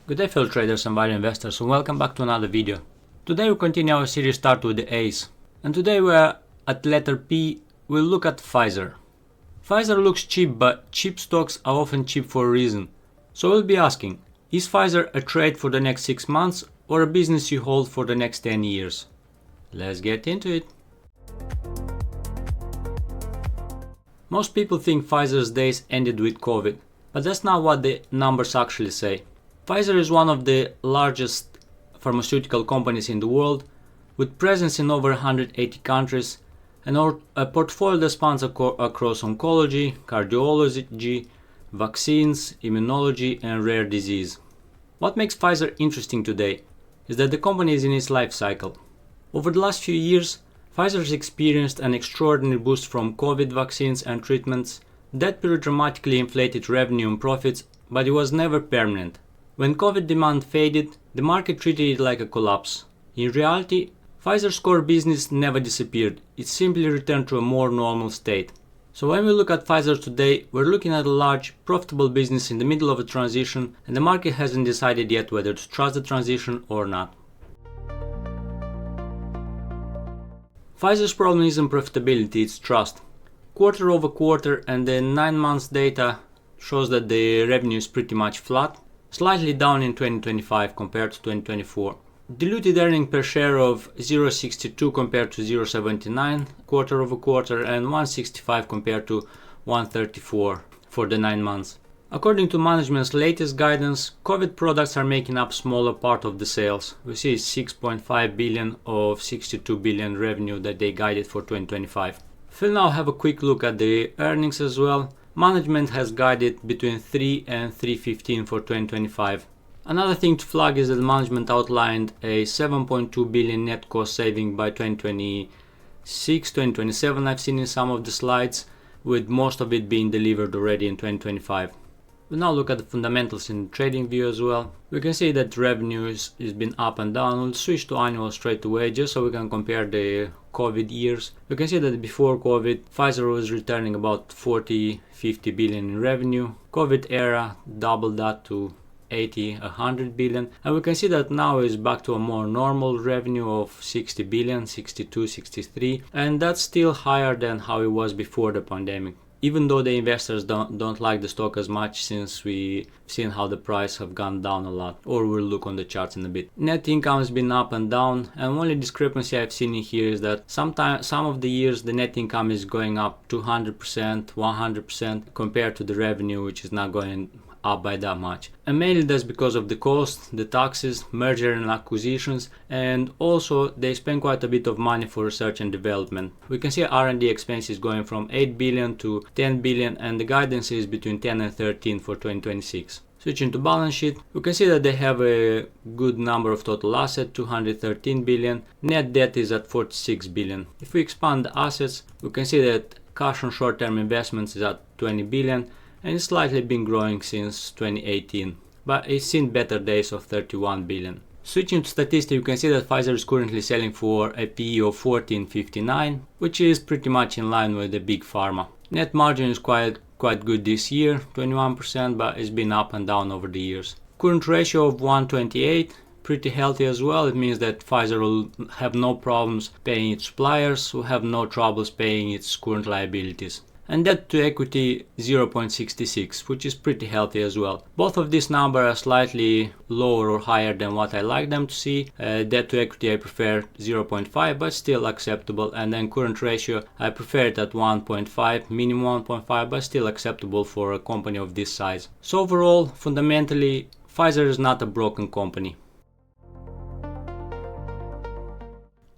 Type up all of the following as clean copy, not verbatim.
Good day fellow traders and value investors, and welcome back to another video. Today we continue our series start with the A's, and today we are at letter P. We'll look at Pfizer. Pfizer looks cheap, but cheap stocks are often cheap for a reason. So we'll be asking, is Pfizer a trade for the next 6 months or a business you hold for the next 10 years? Let's get into it. Most people think Pfizer's days ended with COVID, but that's not what the numbers actually say. Pfizer is one of the largest pharmaceutical companies in the world, with presence in over 180 countries, and a portfolio that spans across oncology, cardiology, vaccines, immunology, and rare disease. What makes Pfizer interesting today is that the company is in its life cycle. Over the last few years, Pfizer has experienced an extraordinary boost from COVID vaccines and treatments. That period dramatically inflated revenue and profits, but it was never permanent. When COVID demand faded, the market treated it like a collapse. In reality, Pfizer's core business never disappeared, it simply returned to a more normal state. So when we look at Pfizer today, we're looking at a large, profitable business in the middle of a transition, and the market hasn't decided yet whether to trust the transition or not. Pfizer's problem isn't profitability, it's trust. Quarter over quarter and the 9 months data shows that the revenue is pretty much flat, slightly down in 2025 compared to 2024. Diluted earning per share of 0.62 compared to 0.79 quarter over quarter and 1.65 compared to 1.34 for the 9 months. According to management's latest guidance, COVID products are making up a smaller part of the sales. We see 6.5 billion of 62 billion revenue that they guided for 2025. We'll now have a quick look at the earnings as well. Management has guided between 3 and 3.15 for 2025. Another thing to flag is that management outlined a 7.2 billion net cost saving by 2026, 2027 I've seen in some of the slides, with most of it being delivered already in 2025. We'll now look at the fundamentals in trading view as well. We can see that revenue has been up and down. We'll switch to annual straight away just so we can compare the COVID years. We can see that before COVID, Pfizer was returning about 40-50 billion in revenue. COVID era doubled that to 80-100 billion, and we can see that now is back to a more normal revenue of 60 billion, 62, 63, and that's still higher than how it was before the pandemic. Even though the investors don't like the stock as much since we've seen how the price have gone down a lot, or we'll look on the charts in a bit. Net income has been up and down, and only discrepancy I've seen in here is that some of the years the net income is going up 200%, 100% compared to the revenue, which is not going up by that much. And mainly that's because of the cost, the taxes, merger and acquisitions, and also they spend quite a bit of money for research and development. We can see R&D expenses going from 8 billion to 10 billion, and the guidance is between 10 and 13 for 2026. Switching to balance sheet, we can see that they have a good number of total assets, 213 billion. Net debt is at 46 billion. If we expand the assets, we can see that cash and short-term investments is at 20 billion, and it's slightly been growing since 2018, but it's seen better days of 31 billion. Switching to statistics, you can see that Pfizer is currently selling for a PE of 14.59, which is pretty much in line with the big pharma. Net margin is quite good this year, 21%, but it's been up and down over the years. Current ratio of 1.28, pretty healthy as well. It means that Pfizer will have no problems paying its suppliers, will have no troubles paying its current liabilities. And debt to equity 0.66, which is pretty healthy as well. Both of these numbers are slightly lower or higher than what I like them to see. Debt to equity I prefer 0.5, but still acceptable, and then current ratio I prefer it at 1.5, minimum 1.5, but still acceptable for a company of this size. So overall, fundamentally, Pfizer is not a broken company.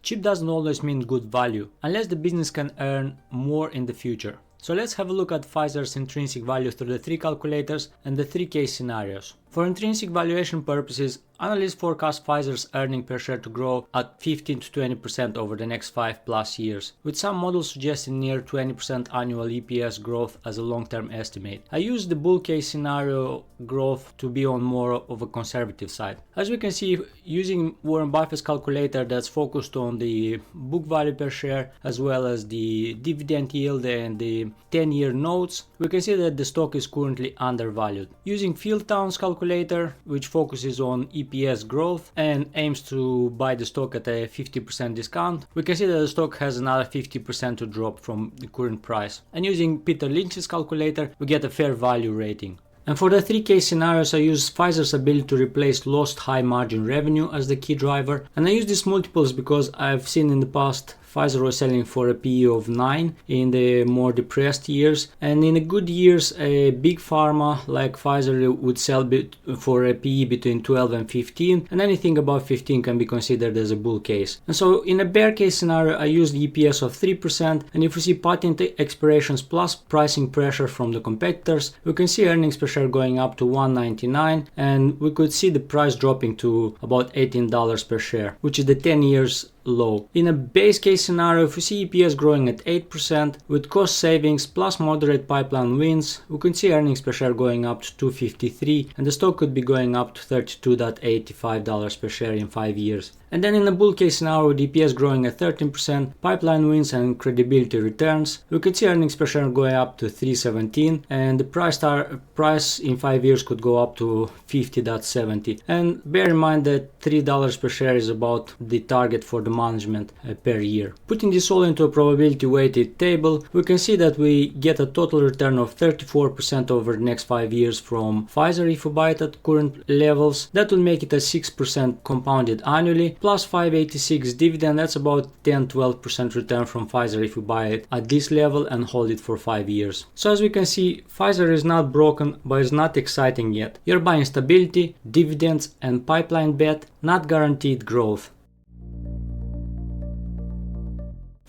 Cheap doesn't always mean good value, unless the business can earn more in the future. So let's have a look at Pfizer's intrinsic value through the 3 calculators and the 3 case scenarios. For intrinsic valuation purposes, analysts forecast Pfizer's earnings per share to grow at 15 to 20% over the next 5+ years, with some models suggesting near 20% annual EPS growth as a long-term estimate. I use the bull case scenario growth to be on more of a conservative side. As we can see, using Warren Buffett's calculator that's focused on the book value per share as well as the dividend yield and the 10-year notes, we can see that the stock is currently undervalued. Using Phil Town's calculator, calculator, which focuses on EPS growth and aims to buy the stock at a 50% discount, we can see that the stock has another 50% to drop from the current price. And using Peter Lynch's calculator, we get a fair value rating. And for the 3 case scenarios, I use Pfizer's ability to replace lost high margin revenue as the key driver. And I use these multiples because I've seen in the past Pfizer was selling for a PE of 9 in the more depressed years, and in the good years a big pharma like Pfizer would sell for a PE between 12 and 15, and anything above 15 can be considered as a bull case. And so in a bear case scenario I use the EPS of 3%, and if we see patent expirations plus pricing pressure from the competitors, we can see earnings per share going up to $1.99, and we could see the price dropping to about $18 per share, which is the 10 years low. In a base case scenario, if we see EPS growing at 8% with cost savings plus moderate pipeline wins, we can see earnings per share going up to $2.53, and the stock could be going up to $32.85 per share in 5 years. And then in a bull case scenario with EPS growing at 13%, pipeline wins and credibility returns, we could see earnings per share going up to $3.17, and the price in 5 years could go up to $50.70. And bear in mind that $3 per share is about the target for the management per year. Putting this all into a probability weighted table, we can see that we get a total return of 34% over the next 5 years from Pfizer if we buy it at current levels. That would make it a 6% compounded annually, plus 586 dividend. That's about 10-12% return from Pfizer if we buy it at this level and hold it for 5 years. So as we can see, Pfizer is not broken, but it's not exciting yet. You're buying stability, dividends and pipeline bet, not guaranteed growth.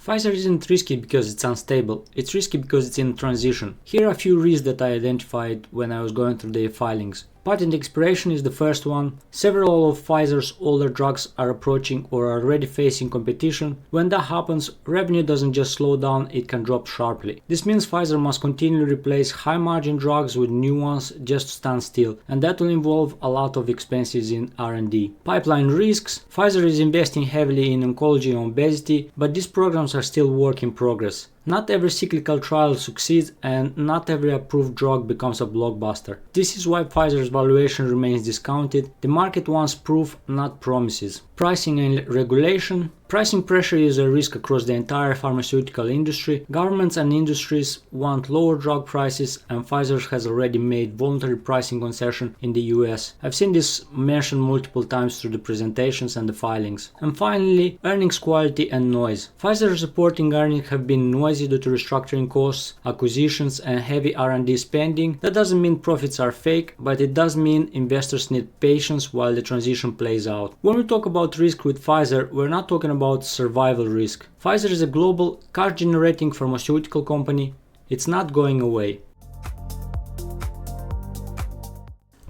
Pfizer isn't risky because it's unstable, it's risky because it's in transition. Here are a few risks that I identified when I was going through the filings. Patent expiration is the first one. Several of Pfizer's older drugs are approaching or are already facing competition. When that happens, revenue doesn't just slow down, it can drop sharply. This means Pfizer must continually replace high margin drugs with new ones just to stand still, and that will involve a lot of expenses in R&D. Pipeline risks. Pfizer is investing heavily in oncology and obesity, but these programs are still work in progress. Not every cyclical trial succeeds, and not every approved drug becomes a blockbuster. This is why Pfizer's valuation remains discounted. The market wants proof, not promises. Pricing and regulation. Pricing pressure is a risk across the entire pharmaceutical industry. Governments and industries want lower drug prices, and Pfizer has already made voluntary pricing concession in the US. I've seen this mentioned multiple times through the presentations and the filings. And finally, earnings quality and noise. Pfizer's reporting earnings have been noisy due to restructuring costs, acquisitions, and heavy R&D spending. That doesn't mean profits are fake, but it does mean investors need patience while the transition plays out. When we talk about risk with Pfizer, we're not talking about survival risk. Pfizer is a global cash-generating pharmaceutical company. It's not going away.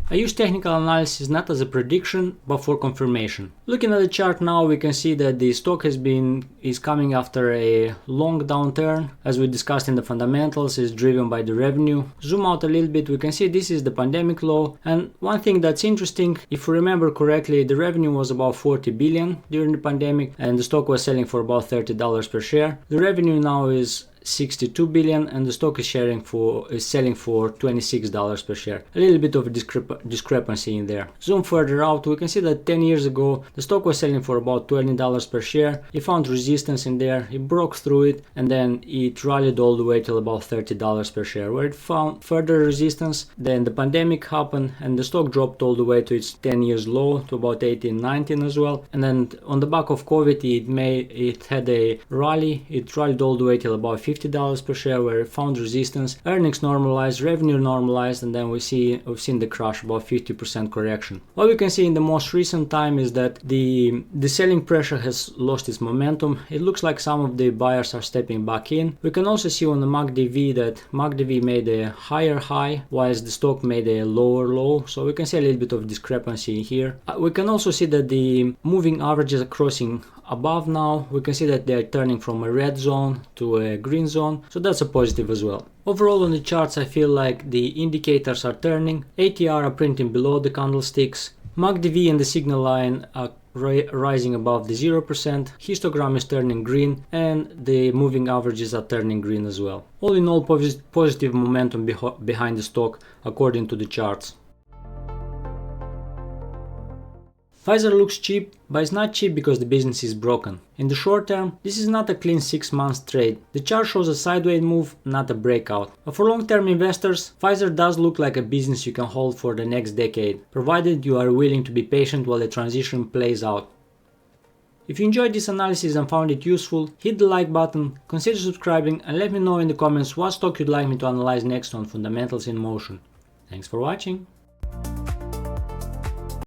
I use technical analysis not as a prediction, but for confirmation. Looking at the chart now, we can see that the stock is coming after a long downturn. As we discussed in the fundamentals, is driven by the revenue. Zoom out a little bit, we can see this is the pandemic low. And one thing that's interesting, if we remember correctly, the revenue was about 40 billion during the pandemic, and the stock was selling for about $30 per share. The revenue now is 62 billion, and the stock is selling for $26 per share. A little bit of a discrepancy in there. Zoom further out, we can see that 10 years ago the stock was selling for about $20 per share. It found resistance in there, it broke through it, and then it rallied all the way till about $30 per share, where it found further resistance. Then the pandemic happened and the stock dropped all the way to its 10 years low to about 18-19 as well. And then on the back of COVID, it had a rally. It rallied all the way till about $50 per share, where it found resistance. Earnings normalized, revenue normalized, and then we've seen the crash, about 50% correction. What we can see in the most recent time is that the selling pressure has lost its momentum. It looks like some of the buyers are stepping back in. We can also see on the MACD that MACD made a higher high whilst the stock made a lower low, so we can see a little bit of discrepancy here. We can also see that the moving averages are crossing above now. We can see that they are turning from a red zone to a green zone, so that's a positive as well. Overall on the charts, I feel like the indicators are turning. ATR are printing below the candlesticks. MACD and the signal line are rising above the 0%. Histogram is turning green, and the moving averages are turning green as well. All in all, positive momentum behind the stock according to the charts. Pfizer looks cheap, but it's not cheap because the business is broken. In the short term, this is not a clean 6 months trade. The chart shows a sideways move, not a breakout. But for long-term investors, Pfizer does look like a business you can hold for the next decade, provided you are willing to be patient while the transition plays out. If you enjoyed this analysis and found it useful, hit the like button, consider subscribing, and let me know in the comments what stock you'd like me to analyze next on Fundamentals in Motion. Thanks for watching.